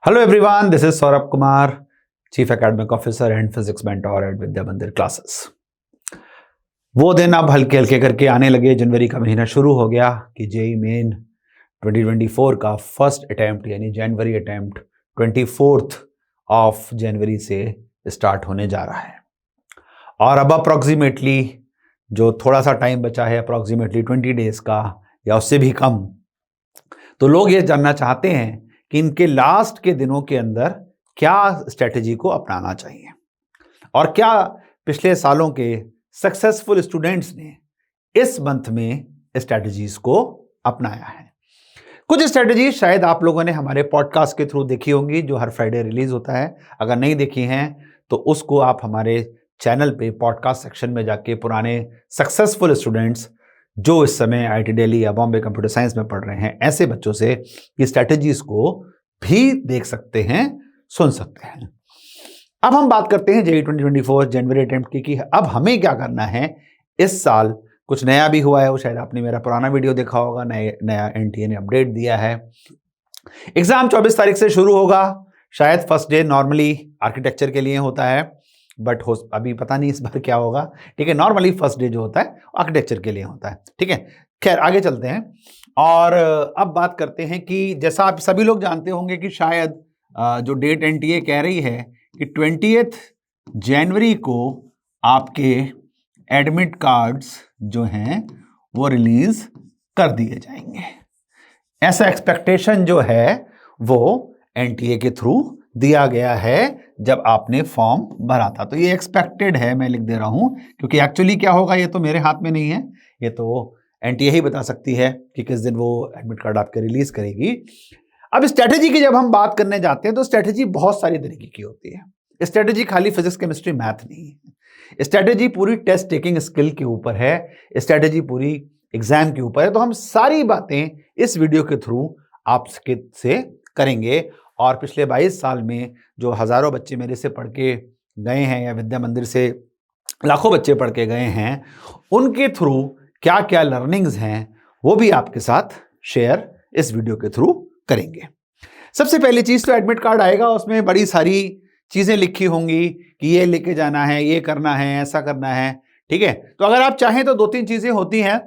Hello everyone, this is Saurabh Kumar, Chief Academic Officer and Physics Mentor at Vidya Mandir Classes. वो दिन अब हल्के हल्के करके आने लगे। जनवरी का महीना शुरू हो गया कि जेई मेन 2024 का फर्स्ट अटैम्प्ट यानी जनवरी अटैम्प्ट 24 ऑफ जनवरी से स्टार्ट होने जा रहा है। और अब अप्रॉक्सीमेटली जो थोड़ा सा टाइम बचा है, अप्रॉक्सीमेटली 20 डेज का या उससे भी कम, तो लोग ये जानना चाहते हैं कि इनके लास्ट के दिनों के अंदर क्या स्ट्रेटजी को अपनाना चाहिए और क्या पिछले सालों के सक्सेसफुल स्टूडेंट्स ने इस मंथ में स्ट्रेटजीज को अपनाया है। कुछ स्ट्रेटजी शायद आप लोगों ने हमारे पॉडकास्ट के थ्रू देखी होंगी, जो हर फ्राइडे रिलीज होता है। अगर नहीं देखी हैं तो उसको आप हमारे चैनल पे पॉडकास्ट सेक्शन में जाके पुराने सक्सेसफुल स्टूडेंट्स जो इस समय आईटी दिल्ली या बॉम्बे कंप्यूटर साइंस में पढ़ रहे हैं, ऐसे बच्चों से ये स्ट्रेटजीज को भी देख सकते हैं, सुन सकते हैं। अब हम बात करते हैं जेईई 2024 जनवरी अटेम्प्ट की कि अब हमें क्या करना है इस साल। कुछ नया भी हुआ है, वो शायद आपने मेरा पुराना वीडियो देखा होगा। नया एनटीए ने अपडेट दिया है। एग्जाम 24 तारीख से शुरू होगा। शायद फर्स्ट डे नॉर्मली आर्किटेक्चर के लिए होता है, बट अभी पता नहीं इस बार क्या होगा। ठीक है, नॉर्मली फर्स्ट डे जो होता है आर्किटेक्चर के लिए होता है। ठीक है, खैर आगे चलते हैं और अब बात करते हैं कि जैसा आप सभी लोग जानते होंगे कि शायद जो डेट एनटीए कह रही है कि 20 जनवरी को आपके एडमिट कार्ड्स जो हैं वो रिलीज कर दिए जाएंगे। ऐसा एक्सपेक्टेशन जो है वो एनटीए के थ्रू दिया गया है जब आपने फॉर्म भरा था। तो ये एक्सपेक्टेड है, मैं लिख दे रहा हूं, क्योंकि एक्चुअली क्या होगा ये तो मेरे हाथ में नहीं है। ये तो एनटीए ही बता सकती है कि किस दिन वो एडमिट कार्ड आपके रिलीज करेगी। अब स्ट्रेटेजी की जब हम बात करने जाते हैं तो स्ट्रेटेजी बहुत सारी तरीके की होती है। स्ट्रेटेजी खाली फिजिक्स केमिस्ट्री मैथ नहीं है। स्ट्रेटेजी पूरी टेस्ट टेकिंग स्किल के ऊपर है। स्ट्रेटेजी पूरी एग्जाम के ऊपर है। तो हम सारी बातें इस वीडियो के थ्रू आपके से करेंगे। और पिछले 22 साल में जो हजारों बच्चे मेरे से पढ़ के गए हैं या विद्या मंदिर से लाखों बच्चे पढ़ के गए हैं, उनके थ्रू क्या क्या लर्निंग्स हैं वो भी आपके साथ शेयर इस वीडियो के थ्रू करेंगे। सबसे पहली चीज तो एडमिट कार्ड आएगा, उसमें बड़ी सारी चीजें लिखी होंगी कि ये लेके जाना है, ये करना है, ऐसा करना है। ठीक है, तो अगर आप चाहें तो 2-3 चीजें होती हैं,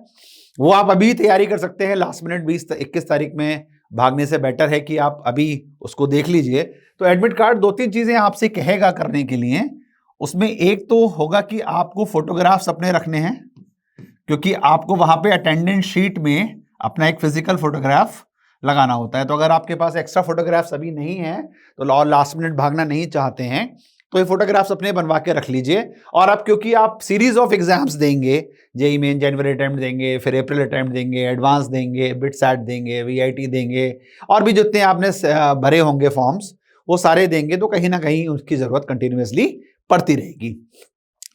वो आप अभी तैयारी कर सकते हैं। लास्ट मिनट 20-21 तारीख में भागने से बेटर है कि आप अभी उसको देख लीजिए। तो एडमिट कार्ड 2-3 चीजें आपसे कहेगा करने के लिए। उसमें एक तो होगा कि आपको फोटोग्राफ्स अपने रखने हैं, क्योंकि आपको वहां पे अटेंडेंस शीट में अपना एक फिजिकल फोटोग्राफ लगाना होता है। तो अगर आपके पास एक्स्ट्रा फोटोग्राफ्स अभी नहीं है तो लास्ट मिनट भागना नहीं चाहते हैं तो ये फोटोग्राफ्स अपने बनवा के रख लीजिए। और अब क्योंकि आप सीरीज ऑफ एग्जाम्स देंगे, जेईई मेन जनवरी अटेम्प्ट देंगे, फिर अप्रैल अटेम्प्ट देंगे, एडवांस देंगे, बिटसैट देंगे, वीआईटी देंगे, और भी जितने आपने भरे होंगे फॉर्म्स वो सारे देंगे, तो कहीं ना कहीं उसकी जरूरत कंटिन्यूसली पड़ती रहेगी।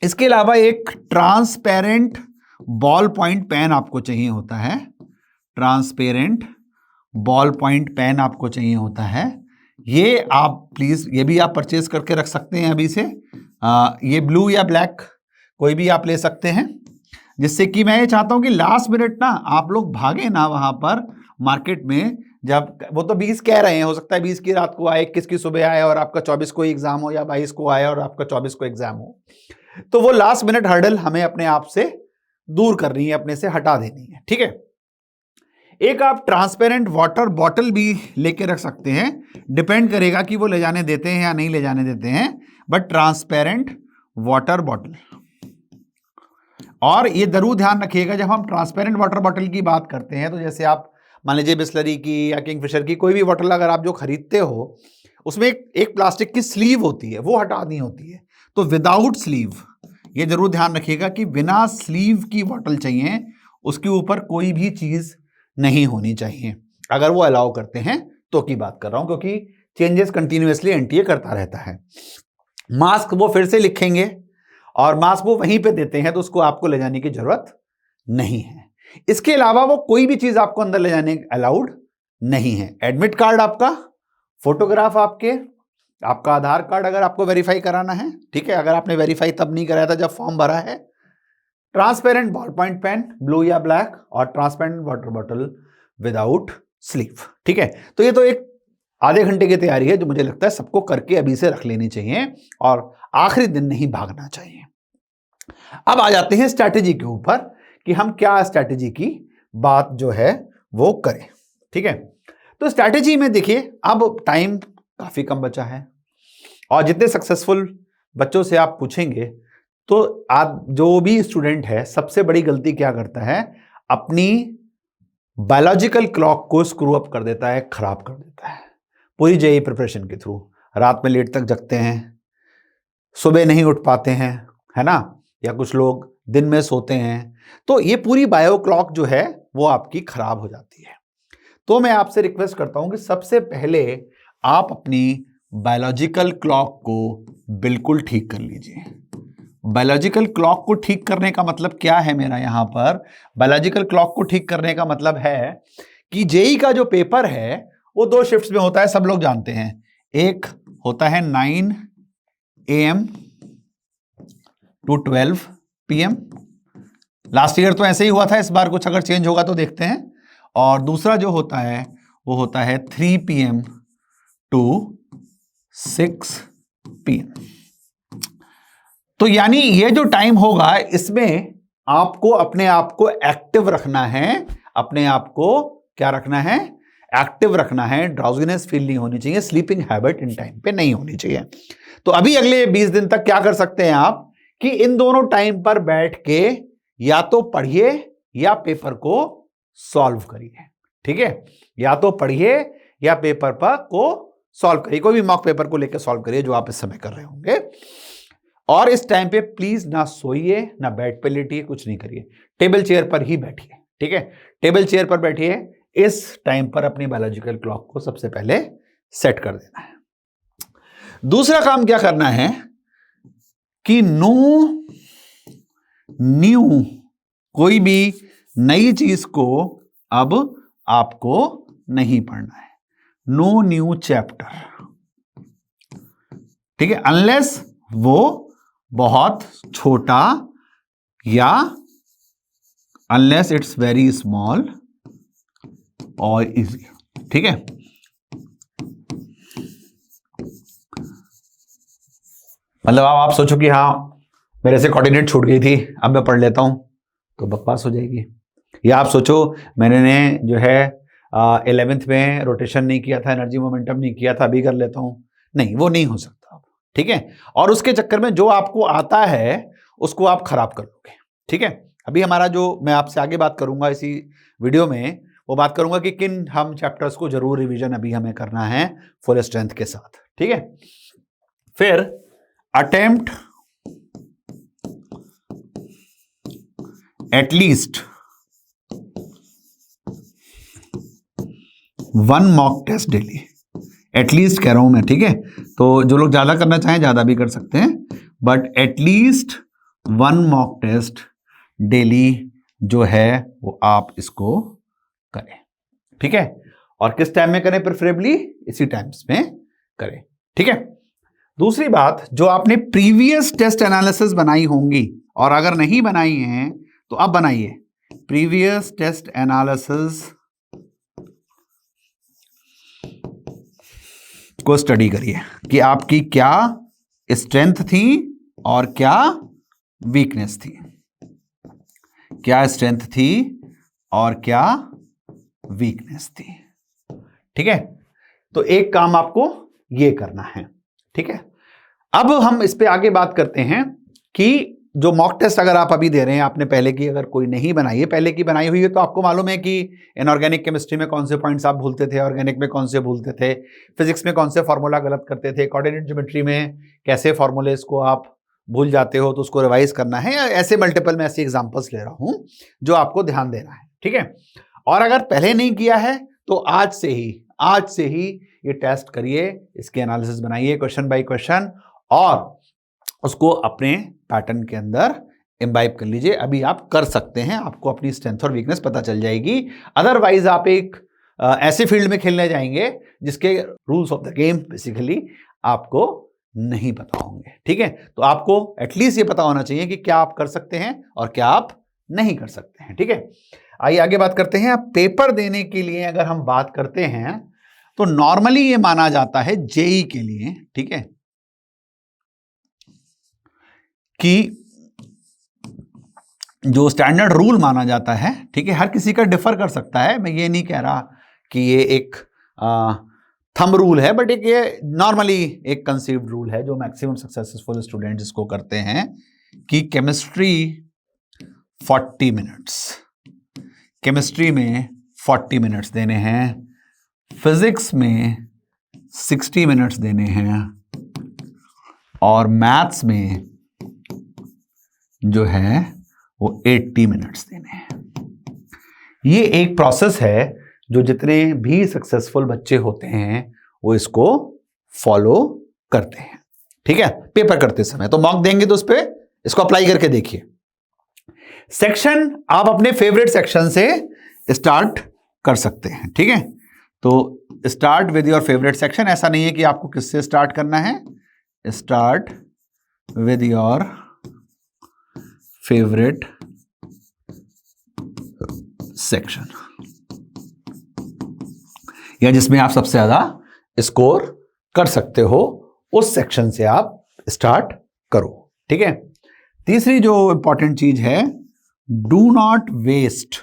इसके अलावा एक ट्रांसपेरेंट बॉल पॉइंट पेन आपको चाहिए होता है। ट्रांसपेरेंट बॉल पॉइंट पेन आपको चाहिए होता है। ये आप प्लीज ये भी आप परचेज करके रख सकते हैं अभी से। ये ब्लू या ब्लैक कोई भी आप ले सकते हैं, जिससे कि मैं ये चाहता हूं कि लास्ट मिनट ना आप लोग भागे ना वहां पर मार्केट में। जब वो तो 20 कह रहे हैं, हो सकता है 20 की रात को आए, 21 की सुबह आए और आपका 24 को एग्जाम हो, या 22 को आए और आपका 24 को एग्जाम हो। तो वो लास्ट मिनट हर्डल हमें अपने आप से दूर करनी है, अपने से हटा देनी है। ठीक है, एक आप ट्रांसपेरेंट वाटर बॉटल भी लेके रख सकते हैं। डिपेंड करेगा कि वो ले जाने देते हैं या नहीं ले जाने देते हैं, बट ट्रांसपेरेंट वाटर बॉटल। और ये जरूर ध्यान रखिएगा जब हम ट्रांसपेरेंट वाटर बॉटल की बात करते हैं, तो जैसे आप मान लीजिए बिस्लरी की या किंगफिशर की कोई भी बॉटल अगर आप जो खरीदते हो, उसमें एक प्लास्टिक की स्लीव होती है, वो हटानी होती है। तो विदाउट स्लीव, ये जरूर ध्यान रखिएगा कि बिना स्लीव की बॉटल चाहिए, उसके ऊपर कोई भी चीज नहीं होनी चाहिए। अगर वो अलाउ करते हैं तो की बात कर रहा हूं, क्योंकि चेंजेस कंटिन्यूअसली एनटीए करता रहता है। मास्क वो फिर से लिखेंगे और मास्क वो वहीं पे देते हैं, तो उसको आपको ले जाने की जरूरत नहीं है। इसके अलावा वो कोई भी चीज आपको अंदर ले जाने अलाउड नहीं है। एडमिट कार्ड आपका, फोटोग्राफ आपके, आपका आधार कार्ड अगर आपको वेरीफाई कराना है। ठीक है, अगर आपने वेरीफाई तब नहीं कराया था जब फॉर्म भरा है। Transparent ballpoint pen blue या ब्लैक, और transparent water bottle without sleeve. ठीक है, तो ये तो एक आधे घंटे की तैयारी है जो मुझे लगता है सबको करके अभी से रख लेनी चाहिए और आखिरी दिन नहीं भागना चाहिए। अब आ जाते हैं स्ट्रैटेजी के ऊपर कि हम क्या स्ट्रैटेजी की बात जो है वो करें। ठीक है, तो स्ट्रैटेजी में देखिए अब टाइम काफी कम बचा है और जितने सक्सेसफुल बच्चों से आप पूछेंगे तो आप जो भी स्टूडेंट है सबसे बड़ी गलती क्या करता है, अपनी बायोलॉजिकल क्लॉक को स्क्रू अप कर देता है, खराब कर देता है पूरी जेईई प्रिपरेशन के थ्रू। रात में लेट तक जगते हैं, सुबह नहीं उठ पाते हैं, है ना, या कुछ लोग दिन में सोते हैं, तो ये पूरी बायो क्लॉक जो है वो आपकी खराब हो जाती है। तो मैं आपसे रिक्वेस्ट करता हूं कि सबसे पहले आप अपनी बायोलॉजिकल क्लॉक को बिल्कुल ठीक कर लीजिए। बायोलॉजिकल क्लॉक को ठीक करने का मतलब क्या है मेरा यहां पर, बायोलॉजिकल क्लॉक को ठीक करने का मतलब है कि जेईई का जो पेपर है वो 2 शिफ्ट्स में होता है, सब लोग जानते हैं। एक होता है 9 AM to 12 PM। Last year तो ऐसे ही हुआ था, इस बार कुछ अगर चेंज होगा तो देखते हैं। और दूसरा जो होता है वो होता है 3 PM to 6 PM। तो यानी ये जो टाइम होगा इसमें आपको अपने आप को एक्टिव रखना है, अपने आप को क्या रखना है, एक्टिव रखना है। ड्राउजीनेस फील नहीं होनी चाहिए, स्लीपिंग हैबिट इन टाइम पे नहीं होनी चाहिए। तो अभी अगले 20 दिन तक क्या कर सकते हैं आप कि इन दोनों टाइम पर बैठ के या तो पढ़िए या पेपर को सॉल्व करिए। ठीक है, या तो पढ़िए या पेपर पर को सॉल्व करिए, कोई भी मॉक पेपर को लेकर सॉल्व करिए जो आप इस समय कर रहे होंगे। और इस टाइम पे प्लीज ना सोइए ना बेड पे लेटिए, कुछ नहीं करिए, टेबल चेयर पर ही बैठिए। ठीक है, टेबल चेयर पर बैठिए। इस टाइम पर अपनी बायोलॉजिकल क्लॉक को सबसे पहले सेट कर देना है। दूसरा काम क्या करना है कि नो न्यू, कोई भी नई चीज को अब आपको नहीं पढ़ना है, नो न्यू चैप्टर। ठीक है, अनलेस वो बहुत छोटा या अनलेस इट्स वेरी स्मॉल और इजी। ठीक है, मतलब आप सोचो कि हाँ मेरे से कोऑर्डिनेट छूट गई थी, अब मैं पढ़ लेता हूं तो बकवास हो जाएगी। या आप सोचो मैंने जो है 11th में रोटेशन नहीं किया था, एनर्जी मोमेंटम नहीं किया था, अभी कर लेता हूं, नहीं, वो नहीं हो सकता। ठीक है, और उसके चक्कर में जो आपको आता है उसको आप खराब कर लोगे। ठीक है, अभी हमारा जो मैं आपसे आगे बात करूंगा इसी वीडियो में, वो बात करूंगा कि किन हम चैप्टर्स को जरूर रिवीजन अभी हमें करना है फुल स्ट्रेंथ के साथ। ठीक है, फिर attempt at least 1 mock test daily, at least कह रहा हूं मैं। ठीक है, तो जो लोग ज्यादा करना चाहें ज्यादा भी कर सकते हैं, but at least 1 mock test daily जो है वो आप इसको करें। ठीक है, और किस टाइम में करें, प्रेफरेबली इसी टाइम्स में करें। ठीक है, दूसरी बात, जो आपने प्रीवियस टेस्ट एनालिसिस बनाई होंगी और अगर नहीं बनाई हैं तो अब बनाइए, प्रीवियस टेस्ट एनालिसिस को स्टडी करिए कि आपकी क्या स्ट्रेंथ थी और क्या वीकनेस थी, क्या स्ट्रेंथ थी और क्या वीकनेस थी। ठीक है, तो एक काम आपको ये करना है। ठीक है, अब हम इस पे आगे बात करते हैं कि जो मॉक टेस्ट अगर आप अभी दे रहे हैं, आपने पहले की अगर कोई नहीं बनाई है, पहले की बनाई हुई है, तो आपको मालूम है कि इनऑर्गेनिक केमिस्ट्री में कौन से पॉइंट्स आप भूलते थे, ऑर्गेनिक में कौन से भूलते थे, फिजिक्स में कौन से फॉर्मूला गलत करते थे, कोऑर्डिनेट ज्योमेट्री में कैसे फॉर्मूलेस को आप भूल जाते हो तो उसको रिवाइज करना है। ऐसे मल्टीपल मैं ऐसे एग्जाम्पल्स ले रहा हूं जो आपको ध्यान देना है। ठीक है, और अगर पहले नहीं किया है तो आज से ही ये टेस्ट करिए, इसके एनालिसिस बनाइए क्वेश्चन बाय क्वेश्चन और उसको अपने पैटर्न के अंदर इम्बाइब कर लीजिए। अभी आप कर सकते हैं, आपको अपनी स्ट्रेंथ और वीकनेस पता चल जाएगी। अदरवाइज आप एक ऐसे फील्ड में खेलने जाएंगे जिसके rules of the game basically आपको नहीं पता होंगे। ठीक है, तो आपको एटलीस्ट ये पता होना चाहिए कि क्या आप कर सकते हैं और क्या आप नहीं कर सकते हैं। ठीक है, आइए आगे बात करते हैं। पेपर देने के लिए अगर हम बात करते हैं तो नॉर्मली ये माना जाता है जेई के लिए, ठीक है, कि जो स्टैंडर्ड रूल माना जाता है, ठीक है, हर किसी का डिफर कर सकता है, मैं ये नहीं कह रहा कि ये एक थंब रूल है, बट एक ये नॉर्मली एक कंसीव्ड रूल है जो मैक्सिमम सक्सेसफुल स्टूडेंट इसको करते हैं कि केमिस्ट्री 40 मिनट्स, केमिस्ट्री में 40 मिनट्स देने हैं, फिजिक्स में 60 मिनट्स देने हैं, और मैथ्स में जो है वो 80 मिनट्स देने हैं। ये एक प्रोसेस है जो जितने भी सक्सेसफुल बच्चे होते हैं वो इसको फॉलो करते हैं, ठीक है, पेपर करते समय। तो मॉक देंगे तो उस पर इसको अप्लाई करके देखिए। सेक्शन आप अपने फेवरेट सेक्शन से स्टार्ट कर सकते हैं, ठीक है। तो start with your favourite section, ऐसा नहीं है कि आपको किससे स्टार्ट करना है, start with your favourite section, या जिसमें आप सबसे ज्यादा स्कोर कर सकते हो उस सेक्शन से आप स्टार्ट करो, ठीक है। तीसरी जो इंपॉर्टेंट चीज है, do not waste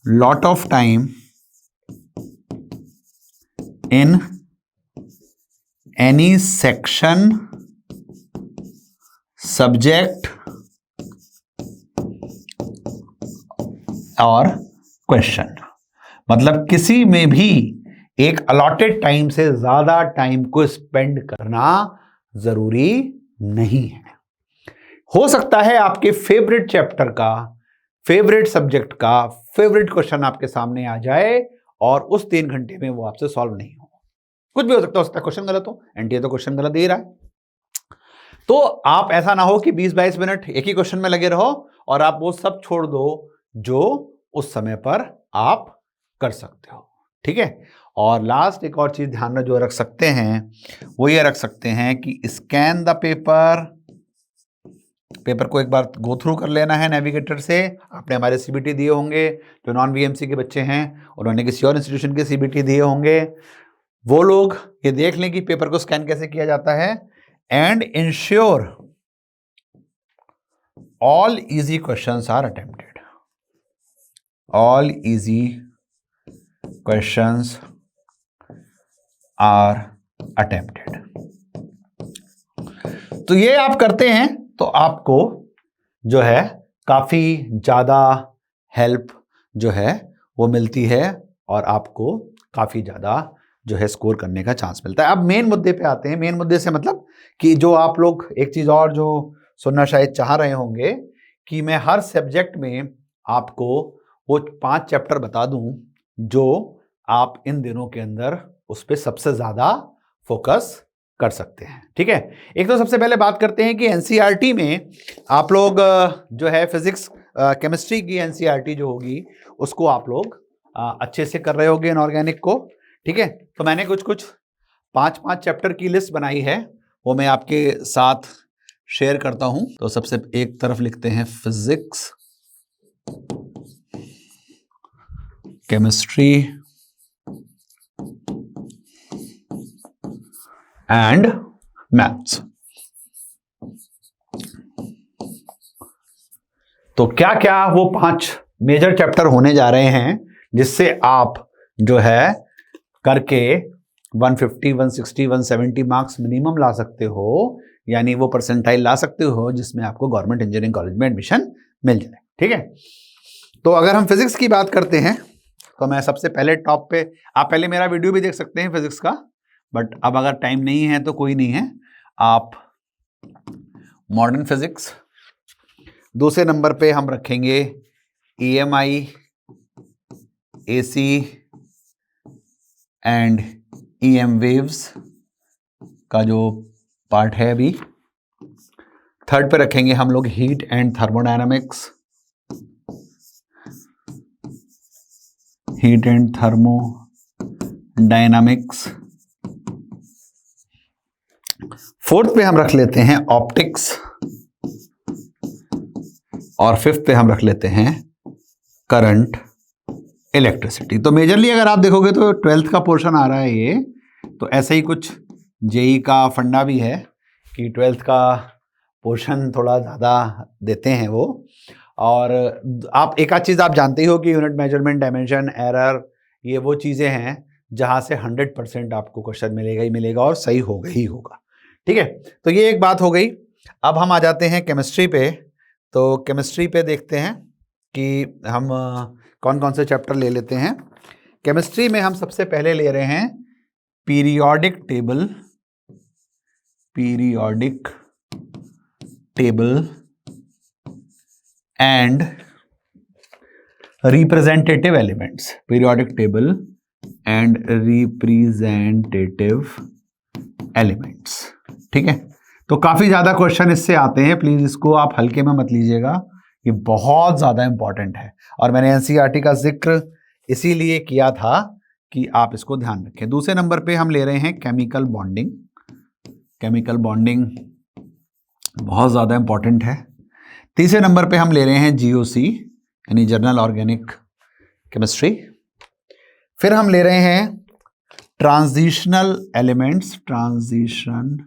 lot of time in any section, subject और क्वेश्चन। मतलब किसी में भी एक अलॉटेड टाइम से ज्यादा टाइम को स्पेंड करना जरूरी नहीं है। हो सकता है आपके फेवरेट चैप्टर का, फेवरेट सब्जेक्ट का फेवरेट क्वेश्चन आपके सामने आ जाए और उस 3 घंटे में वो आपसे सॉल्व नहीं हो, कुछ भी हो सकता है क्वेश्चन गलत हो, एनटीए तो क्वेश्चन गलत दे रहा है। तो आप ऐसा ना हो कि 20-22 मिनट एक ही क्वेश्चन में लगे रहो और आप वो सब छोड़ दो जो उस समय पर आप कर सकते हो, ठीक है। और लास्ट एक और चीज ध्यान में जो रख सकते हैं वो ये रख सकते हैं कि स्कैन द पेपर, पेपर को एक बार गो थ्रू कर लेना है नेविगेटर से। आपने हमारे सीबीटी दिए होंगे, जो नॉन वीएमसी के बच्चे हैं उन्होंने किसी और इंस्टीट्यूशन के सीबीटी दिए होंगे, वो लोग ये देख लें कि पेपर को स्कैन कैसे किया जाता है। And ensure all easy questions are attempted, all easy questions are attempted. तो ये आप करते हैं तो आपको जो है काफी ज्यादा हेल्प जो है वो मिलती है और आपको काफी ज्यादा जो है स्कोर करने का चांस मिलता है। अब मेन मुद्दे पे आते हैं। मेन मुद्दे से मतलब कि जो आप लोग एक चीज और जो सुनना शायद चाह रहे होंगे कि मैं हर सब्जेक्ट में आपको वो 5 चैप्टर बता दूं जो आप इन दिनों के अंदर उस पर सबसे ज्यादा फोकस कर सकते हैं, ठीक है। एक तो सबसे पहले बात करते हैं कि एनसीईआरटी में आप लोग जो है फिजिक्स केमिस्ट्री की एनसीईआरटी जो होगी उसको आप लोग अच्छे से कर रहे होंगे इनऑर्गेनिक को, ठीक है। तो मैंने कुछ 5 चैप्टर की लिस्ट बनाई है, वो मैं आपके साथ शेयर करता हूं। तो सबसे एक तरफ लिखते हैं फिजिक्स, केमिस्ट्री एंड मैथ्स। तो क्या क्या वो 5 मेजर चैप्टर होने जा रहे हैं जिससे आप जो है करके 150, 160, 170 मार्क्स मिनिमम ला सकते हो, यानी वो परसेंटाइल ला सकते हो जिसमें आपको गवर्नमेंट इंजीनियरिंग कॉलेज में एडमिशन मिल जाए, ठीक है। तो अगर हम फिजिक्स की बात करते हैं तो मैं सबसे पहले टॉप पे, आप पहले मेरा वीडियो भी देख सकते हैं फिजिक्स का, बट अब अगर टाइम नहीं है तो कोई नहीं है, आप मॉडर्न फिजिक्स। दूसरे नंबर पे हम रखेंगे EMI, AC and EM waves का जो पार्ट है अभी। थर्ड पे रखेंगे हम लोग heat and thermodynamics, heat and thermodynamics. Fourth पे हम रख लेते हैं ऑप्टिक्स और फिफ्थ पे हम रख लेते हैं करंट इलेक्ट्रिसिटी। तो मेजरली अगर आप देखोगे तो 12th का पोर्शन आ रहा है ये, तो ऐसे ही कुछ जेई का फंडा भी है कि 12th का पोर्शन थोड़ा ज़्यादा देते हैं वो। और आप एक आध चीज़ आप जानते ही हो कि यूनिट मेजरमेंट, डायमेंशन, एरर, ये वो चीज़ें हैं जहाँ से 100% आपको क्वेश्चन मिलेगा ही मिलेगा और सही होगा ही होगा। ठीक है, तो ये एक बात हो गई। अब हम आ जाते हैं केमिस्ट्री पे। तो केमिस्ट्री पे देखते हैं कि हम कौन कौन से चैप्टर ले लेते हैं। केमिस्ट्री में हम सबसे पहले ले रहे हैं periodic table, periodic table and representative elements, periodic table and representative elements. ठीक है, तो काफी ज्यादा क्वेश्चन इससे आते हैं, प्लीज इसको आप हल्के में मत लीजिएगा, ये बहुत ज्यादा इंपॉर्टेंट है और मैंने एनसीईआरटी का जिक्र इसीलिए किया था कि आप इसको ध्यान रखें। दूसरे नंबर पे हम ले रहे हैं केमिकल बॉन्डिंग, केमिकल बॉन्डिंग बहुत ज्यादा इंपॉर्टेंट है। तीसरे नंबर पे हम ले रहे हैं जीओसी यानी जर्नल ऑर्गेनिक केमिस्ट्री। फिर हम ले रहे हैं transitional elements, transition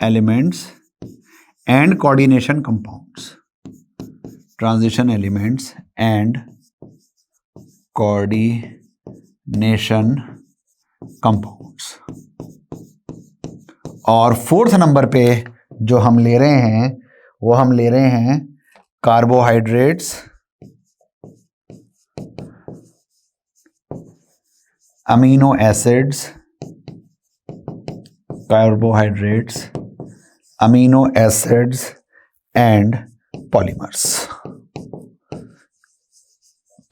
elements and coordination compounds, transition elements and coordination compounds. और फोर्थ नंबर पे जो हम ले रहे हैं वो हम ले रहे हैं carbohydrates, amino acids, carbohydrates, amino acids and polymers.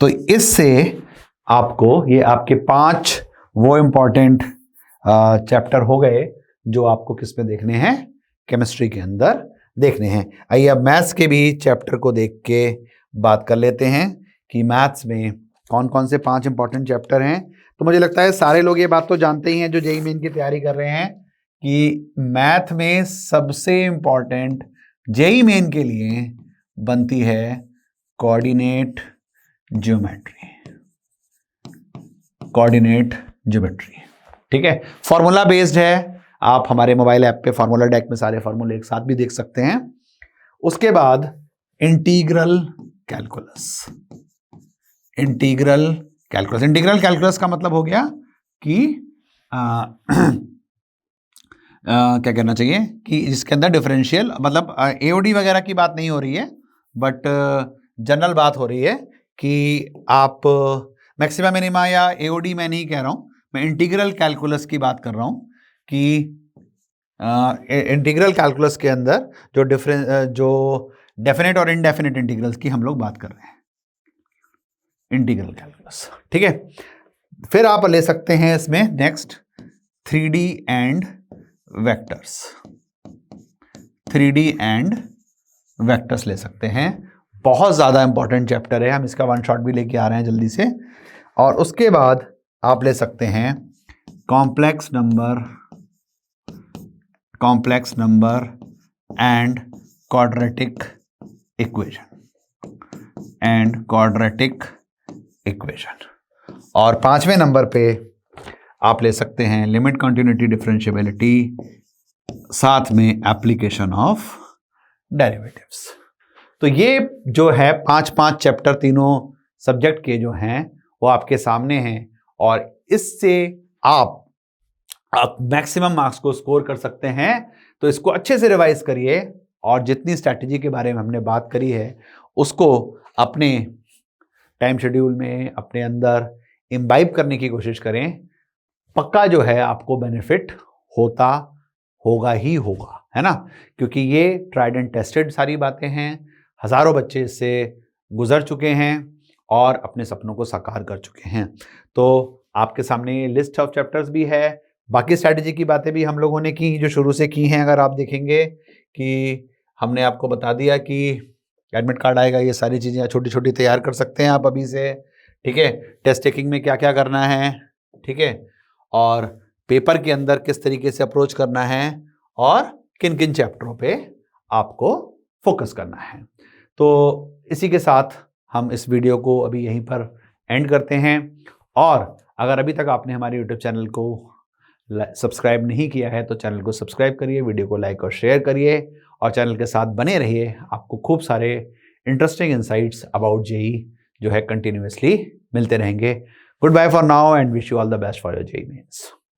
तो इससे आपको ये आपके 5 वो इंपॉर्टेंट चैप्टर हो गए जो आपको किस पे देखने हैं, केमिस्ट्री के अंदर देखने हैं। आइए अब मैथ्स के भी चैप्टर को देख के बात कर लेते हैं कि मैथ्स में कौन कौन से 5 इंपॉर्टेंट चैप्टर हैं। तो मुझे लगता है सारे लोग ये बात तो जानते ही हैं जो जेईई मेन की तैयारी कर रहे हैं कि मैथ में सबसे इंपॉर्टेंट जेईई मेन के लिए बनती है कोऑर्डिनेट ज्योमेट्री, कोऑर्डिनेट ज्योमेट्री। ठीक है, फॉर्मूला बेस्ड है, आप हमारे मोबाइल ऐप पे फॉर्मूला डेक में सारे फॉर्मूले एक साथ भी देख सकते हैं। उसके बाद integral calculus, integral calculus, integral calculus का मतलब हो गया कि क्या कहना चाहिए कि इसके अंदर डिफरेंशियल, मतलब एओडी वगैरह की बात नहीं हो रही है, बट जनरल बात हो रही है कि आप मैक्सिमा मिनिमा या एओडी मैं नहीं कह रहा हूं, मैं इंटीग्रल कैलकुलस की बात कर रहा हूं कि इंटीग्रल कैलकुलस के अंदर जो डेफिनेट और इनडेफिनेट इंटीग्रल्स की हम लोग बात कर रहे हैं, इंटीग्रल कैलकुलस। ठीक है, फिर आप ले सकते हैं इसमें next 3D and vectors, 3D and vectors ले सकते हैं। बहुत ज़्यादा इंपॉर्टेंट चैप्टर है, हम इसका वन शॉट भी लेके आ रहे हैं जल्दी से। और उसके बाद आप ले सकते हैं complex number and quadratic equation, और 5वें नंबर पे आप ले सकते हैं लिमिट कंटिन्यूटी डिफरेंशिएबिलिटी, साथ में एप्लीकेशन ऑफ डेरिवेटिव्स। तो ये जो है 5 चैप्टर तीनों सब्जेक्ट के जो हैं वो आपके सामने हैं, और इससे आप मैक्सिमम मार्क्स को स्कोर कर सकते हैं। तो इसको अच्छे से रिवाइज करिए और जितनी स्ट्रैटेजी के बारे में हमने बात करी है उसको अपने टाइम शेड्यूल में अपने अंदर इम्बाइब करने की कोशिश करें। पक्का जो है आपको बेनिफिट होगा ही होगा, है ना, क्योंकि ये ट्राइड एंड टेस्टेड सारी बातें हैं। हजारों बच्चे इससे गुजर चुके हैं और अपने सपनों को साकार कर चुके हैं। तो आपके सामने लिस्ट ऑफ चैप्टर्स भी है, बाकी स्ट्रैटेजी की बातें भी हम लोगों ने की जो शुरू से की हैं। अगर आप देखेंगे कि हमने आपको बता दिया कि एडमिट कार्ड आएगा, ये सारी चीज़ें छोटी छोटी तैयार कर सकते हैं आप अभी से। ठीक है, टेस्ट टेकिंग में क्या क्या करना है, ठीक है, और पेपर के अंदर किस तरीके से अप्रोच करना है और किन किन चैप्टरों पे आपको फोकस करना है। तो इसी के साथ हम इस वीडियो को अभी यहीं पर एंड करते हैं। और अगर अभी तक आपने हमारे यूट्यूब चैनल को सब्सक्राइब नहीं किया है तो चैनल को सब्सक्राइब करिए, वीडियो को लाइक और शेयर करिए और चैनल के साथ बने रहिए। आपको खूब सारे इंटरेस्टिंग इंसाइट्स अबाउट जेई जो है कंटिन्यूअसली मिलते रहेंगे। Good bye for now and wish you all the best for your JEE mains.